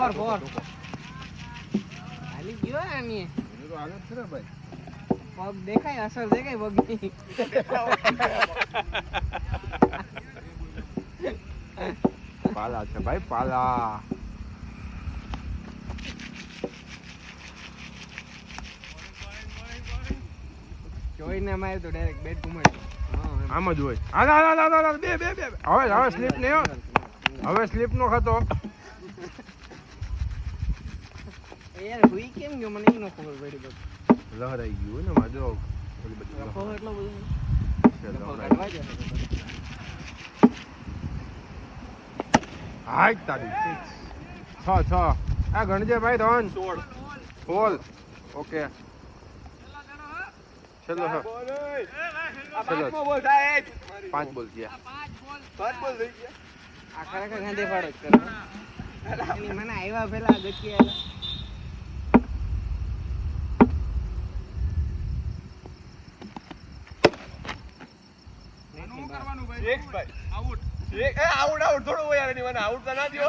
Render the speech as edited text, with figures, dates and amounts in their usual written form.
4 હાલી ગયો આની તો હાલત છે ને ભાઈ પગ દેખાય અસર દેખાય પગની પાલા છે ભાઈ પાલા જોઈને મારે તો ડાયરેક્ટ બેટ ઘુમાડી આમ જ હોય હાલ બે હવે સ્લીપ નહીં હો હવે સ્લીપ નો ખાતો યાર હુઈ કેમ ગયો મને ઈ ન ખબર પડી બસ લહરાઈ ગયું હોય ને માજો ઓલી બધી લખો એટલો બધો લહરાઈ હાઈ તારી 6 આ ગણજે ભાઈ ધન 16 ઓકે ચલો હા ચલો 5 બોલ ગયા 5 બોલ થઈ ગયા આ ખરેખર ગાંધે પાડો જ કરો એની મને આવ્યા પેલા ગચી આલા આઉટ થોડું હોય યાર મને આઉટ તો ના દો